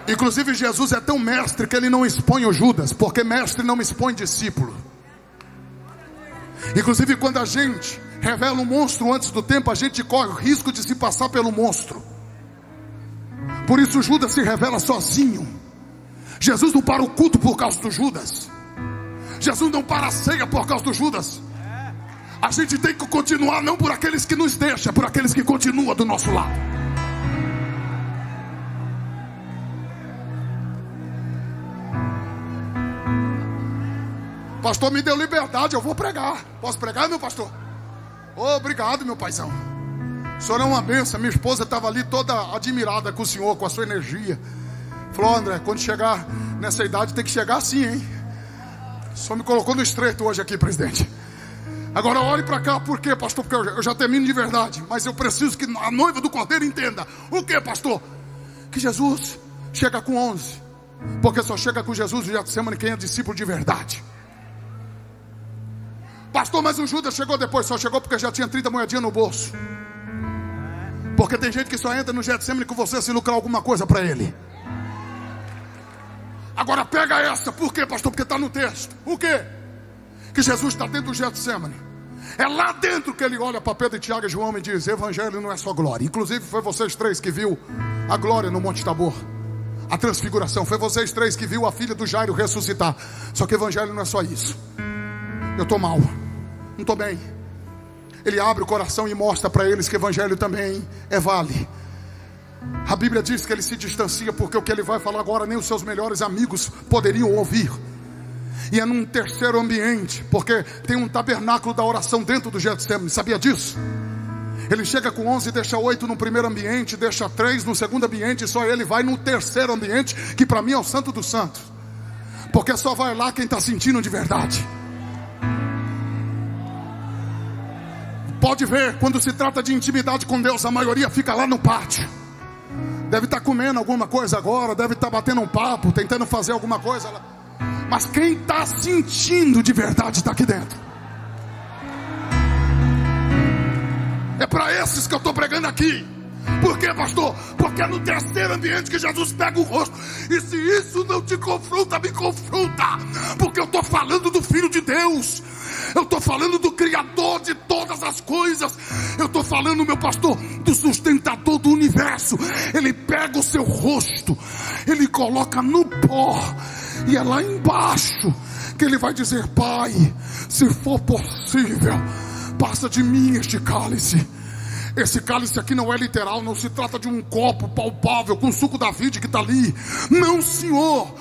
Inclusive Jesus é tão mestre que ele não expõe o Judas, porque mestre não expõe discípulo. Inclusive quando a gente revela um monstro antes do tempo, a gente corre o risco de se passar pelo monstro. Por isso Judas se revela sozinho. Jesus não para o culto por causa do Judas. Jesus não para a ceia por causa do Judas. A gente tem que continuar não por aqueles que nos deixam, por aqueles que continuam do nosso lado. Pastor me deu liberdade, eu vou pregar. Posso pregar, meu pastor? Obrigado, meu paizão. O senhor é uma benção. Minha esposa estava ali toda admirada com o senhor, com a sua energia. Falou: André, quando chegar nessa idade tem que chegar assim, hein? O senhor me colocou no estreito hoje aqui, presidente. Agora olhe para cá. Por quê, pastor? Porque eu já termino de verdade, mas eu preciso que a noiva do Cordeiro entenda. O que, pastor? Que Jesus chega com 11. Porque só chega com Jesus no Getsemane quem é discípulo de verdade. Pastor, mas o Judas chegou depois. Só chegou porque já tinha 30 moedinhas no bolso. Porque tem gente que só entra no Getsemane com você se lucrar alguma coisa para ele. Agora pega essa. Por quê, pastor? Porque está no texto. O quê? Que Jesus está dentro do Getsemane. É lá dentro que ele olha para Pedro, Tiago e João e diz: evangelho não é só glória. Inclusive foi vocês três que viu a glória no Monte Tabor, a transfiguração. Foi vocês três que viu a filha do Jairo ressuscitar. Só que evangelho não é só isso. Eu estou mal, não estou bem. Ele abre o coração e mostra para eles que evangelho também é vale. A Bíblia diz que ele se distancia porque o que ele vai falar agora nem os seus melhores amigos poderiam ouvir. E é num terceiro ambiente, porque tem um tabernáculo da oração dentro do Getsemane. Sabia disso? Ele chega com 11 e deixa 8 no primeiro ambiente, deixa 3 no segundo ambiente, e só ele vai no terceiro ambiente, que para mim é o Santo dos Santos. Porque só vai lá quem está sentindo de verdade. Pode ver, quando se trata de intimidade com Deus, a maioria fica lá no pátio. Deve estar comendo alguma coisa agora, deve estar batendo um papo, tentando fazer alguma coisa lá. Mas quem está sentindo de verdade está aqui dentro. É para esses que eu estou pregando aqui. Por quê, pastor? Porque é no terceiro ambiente que Jesus pega o rosto. E se isso não te confronta, me confronta. Porque eu estou falando do Filho de Deus. Eu estou falando do Criador de todas as coisas. Eu estou falando, meu pastor, do sustentador do universo. Ele pega o seu rosto, ele coloca no pó, e é lá embaixo que ele vai dizer: Pai, se for possível, passa de mim este cálice. Esse cálice aqui não é literal, não se trata de um copo palpável com suco da vide que está ali. Não, Senhor.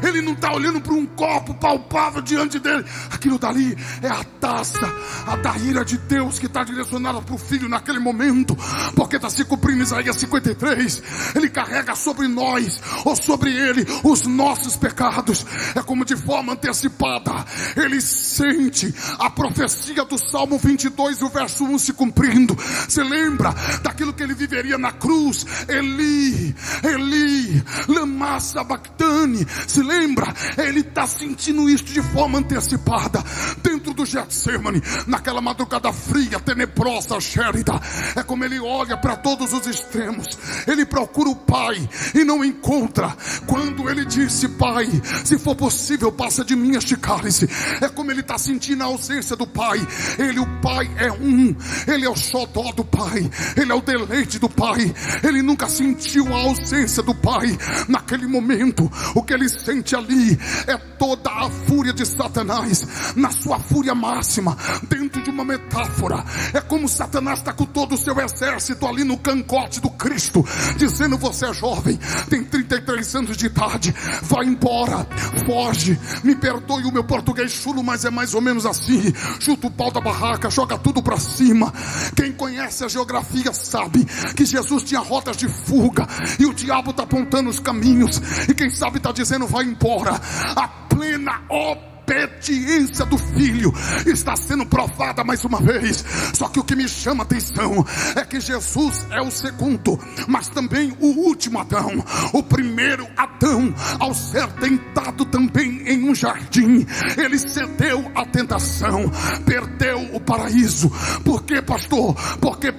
Ele não está olhando para um copo palpável diante dele. Aquilo dali é a taça, a da ira de Deus que está direcionada para o Filho naquele momento. Porque está se cumprindo Isaías 53. Ele carrega sobre nós, ou sobre ele, os nossos pecados. É como de forma antecipada ele sente a profecia do Salmo 22 e o verso 1 se cumprindo. Se lembra daquilo que ele viveria na cruz? Eli, Eli, lama sabachthani. Se lembra? Ele está sentindo isso de forma antecipada dentro do Getsemane, naquela madrugada fria, tenebrosa, gélida. É como ele olha para todos os extremos. Ele procura o Pai e não encontra. Quando ele disse: Pai, se for possível, passa de mim este cálice. É como ele está sentindo a ausência do Pai. Ele, o Pai é um. Ele é o xodó do Pai. Ele é o deleite do Pai. Ele nunca sentiu a ausência do Pai. Naquele momento, o que ele sente ali é toda a fúria de Satanás, na sua fúria máxima, dentro de uma metáfora. É como Satanás está com todo o seu exército ali no cangote do Cristo, dizendo: você é jovem, tem 33 anos de idade, vai embora, foge. Me perdoe o meu português chulo, mas é mais ou menos assim. Chuta o pau da barraca, joga tudo para cima. Quem conhece a geografia sabe que Jesus tinha rotas de fuga, e o diabo está apontando os caminhos, e quem sabe está dizendo: vai embora. A plena obediência do Filho está sendo provada mais uma vez. Só que o que me chama a atenção é que Jesus é o segundo, mas também o último Adão. O primeiro Adão, ao ser tentado também em um jardim, ele cedeu à tentação, perdeu o paraíso. Por quê, pastor? Porque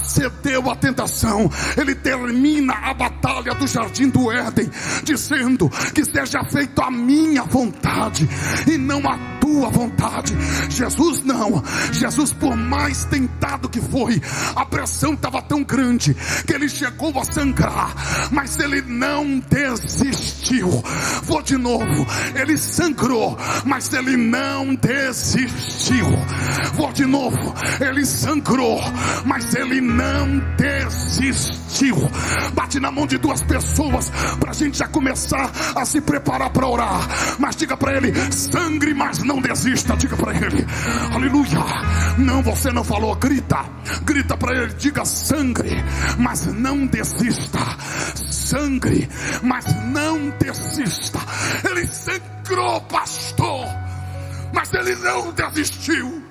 cedeu à tentação. Ele termina a batalha do jardim do Éden dizendo: que seja feito a minha vontade e não a tua vontade. Jesus não. Jesus, por mais tentado que foi, a pressão estava tão grande que ele chegou a sangrar, mas ele não desistiu. Vou de novo. Ele sangrou, mas ele não desistiu. Vou de novo. Ele sangrou, mas ele não desistiu. Bate na mão de duas pessoas para a gente já começar a se preparar para orar. Mas diga para ele: sangre, mas não Não desista, diga para ele. Aleluia. Não, você não falou, grita. Grita para ele, diga sangue, mas não desista. Sangue, mas não desista. Ele sangrou, pastor, mas ele não desistiu.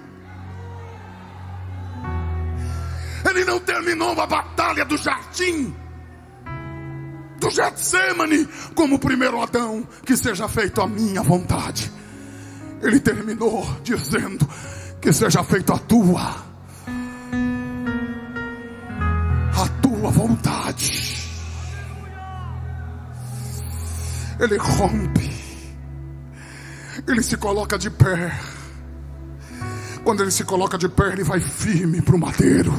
Ele não terminou a batalha do jardim do Getsemane como o primeiro Adão. Que seja feito a minha vontade. Ele terminou dizendo: que seja feito a tua vontade. Ele rompe. Ele se coloca de pé. Quando ele se coloca de pé, ele vai firme para o madeiro.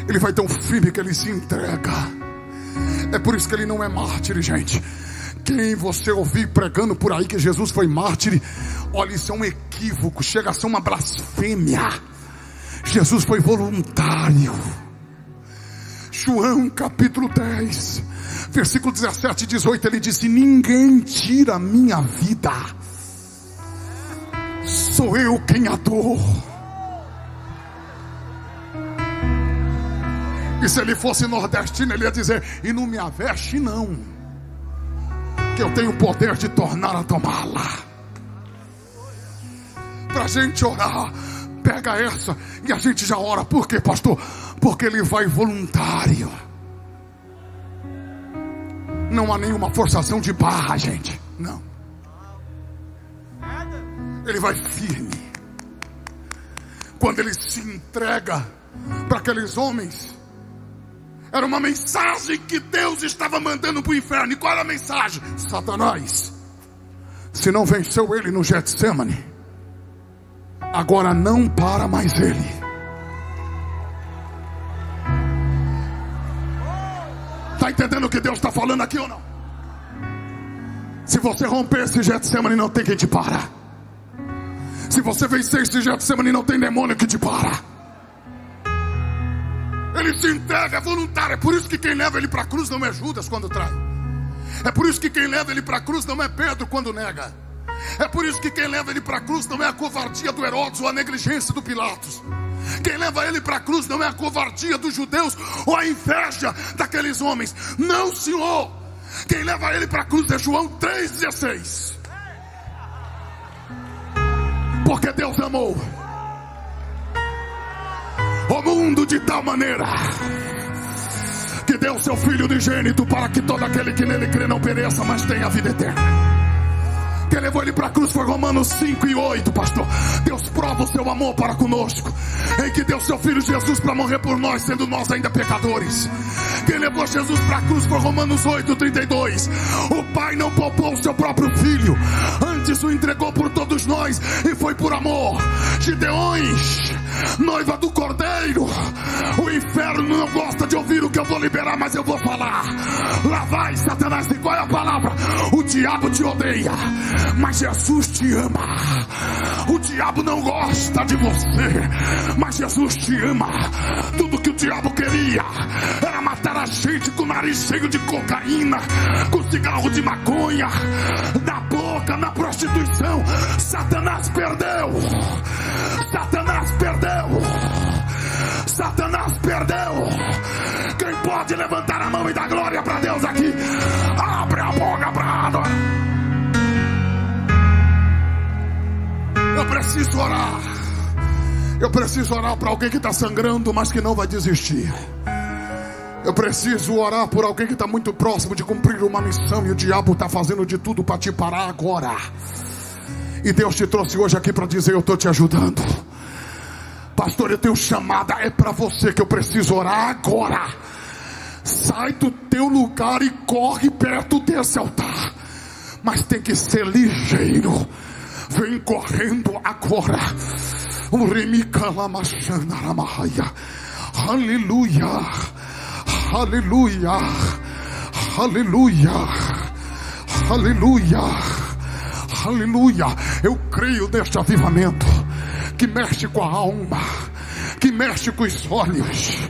Ele vai tão firme que ele se entrega. É por isso que ele não é mártir, gente. Quem você ouvir pregando por aí que Jesus foi mártir, olha, isso é um equívoco, chega a ser uma blasfêmia. Jesus foi voluntário. João capítulo 10, versículo 17 e 18, ele disse: ninguém tira a minha vida, sou eu quem a dou. E se ele fosse nordestino, ele ia dizer: e não me aveste não, que eu tenho o poder de tornar a tomá-la. Para a gente orar, pega essa e a gente já ora. Por quê, pastor? Porque ele vai voluntário. Não há nenhuma forçação de barra, gente. Não. Ele vai firme. Quando ele se entrega para aqueles homens, era uma mensagem que Deus estava mandando para o inferno. E qual era a mensagem? Satanás, se não venceu ele no Getsemane, agora não para mais ele. Está entendendo o que Deus está falando aqui ou não? Se você romper esse Getsemane, não tem quem te para. Se você vencer esse Getsemane, não tem demônio que te para. Ele se entrega, é voluntário. É por isso que quem leva ele para a cruz não é Judas quando trai. É por isso que quem leva ele para a cruz não é Pedro quando nega. É por isso que quem leva ele para a cruz não é a covardia do Herodes ou a negligência do Pilatos. Quem leva ele para a cruz não é a covardia dos judeus ou a inveja daqueles homens. Não, senhor. Quem leva ele para a cruz é João 3,16. Porque Deus amou o mundo de tal maneira que deu seu Filho unigênito, para que todo aquele que nele crê não pereça, mas tenha a vida eterna. Quem levou ele para a cruz foi Romanos 5:8, pastor. Deus prova o seu amor para conosco, em que deu seu Filho Jesus para morrer por nós, sendo nós ainda pecadores. Quem levou Jesus para a cruz foi Romanos 8:32. O Pai não poupou o seu próprio Filho, antes o entregou por todos nós, e foi por amor. Gideões, noiva do Cordeiro. O inferno não gosta de ouvir o que eu vou liberar, mas eu vou falar. Lá vai Satanás, e qual é a palavra? O diabo te odeia, mas Jesus te ama. O diabo não gosta de você, mas Jesus te ama. Tudo que o diabo queria era matar a gente com o nariz cheio de cocaína, com cigarro de maconha, na boca, na prostituição. Satanás perdeu. Satanás perdeu. Satanás perdeu. Quem pode levantar a mão e dar glória para Deus aqui? Abre a boca para adorar. Eu preciso orar. Eu preciso orar para alguém que está sangrando, mas que não vai desistir. Eu preciso orar por alguém que está muito próximo de cumprir uma missão, e o diabo está fazendo de tudo para te parar agora. E Deus te trouxe hoje aqui para dizer: eu estou te ajudando. Pastor, eu tenho chamada, é para você que eu preciso orar agora. Sai do teu lugar e corre perto desse altar. Mas tem que ser ligeiro. Vem correndo agora. Aleluia. Aleluia. Aleluia. Aleluia. Aleluia. Eu creio neste avivamento que mexe com a alma, que mexe com os olhos.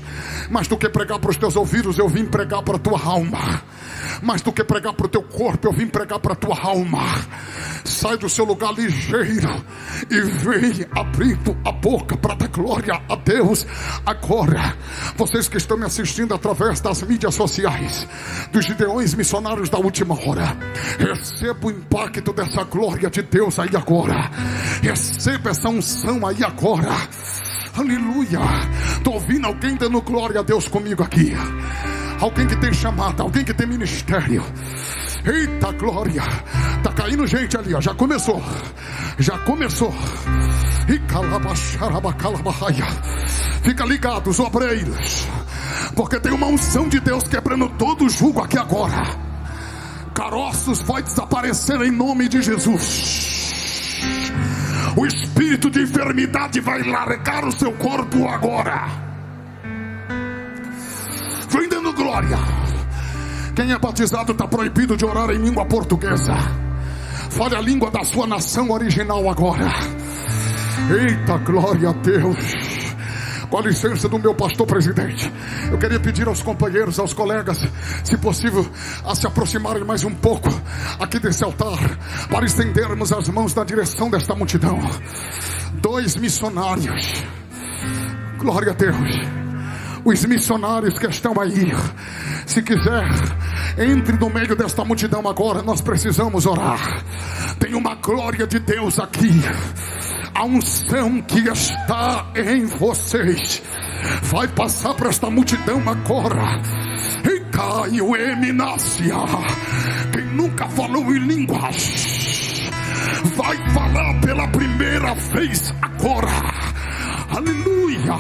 Mas do que pregar para os teus ouvidos, eu vim pregar para a tua alma. Mais do que pregar para o teu corpo, eu vim pregar para a tua alma. sai do seu lugar ligeiro e vem abrindo a boca para dar glória a Deus agora. Vocês que estão me assistindo através das mídias sociais, dos Gideões Missionários da Última Hora, receba o impacto dessa glória de Deus aí agora. Receba essa unção aí agora. Aleluia. Estou ouvindo alguém dando glória a Deus comigo aqui. Alguém que tem chamada, alguém que tem ministério. Eita glória. Tá caindo gente ali, ó. Já começou. E calabacharabacalabaia. Fica ligado, os obreiros, porque tem uma unção de Deus quebrando todo o jugo aqui agora. Caroços vai desaparecer em nome de Jesus. O espírito de enfermidade vai largar o seu corpo agora. Vem dando glória. Quem é batizado está proibido de orar em língua portuguesa. Fale a língua da sua nação original agora. Eita, glória a Deus. Com a licença do meu pastor presidente, eu queria pedir aos companheiros, aos colegas, se possível, a se aproximarem mais um pouco aqui desse altar, para estendermos as mãos na direção desta multidão. 2 missionários. Glória a Deus. Os missionários que estão aí, se quiser, entre no meio desta multidão agora. Nós precisamos orar. Tem uma glória de Deus aqui. A unção que está em vocês vai passar para esta multidão agora. E caiu eminácia. Quem nunca falou em línguas vai falar pela primeira vez agora. Aleluia.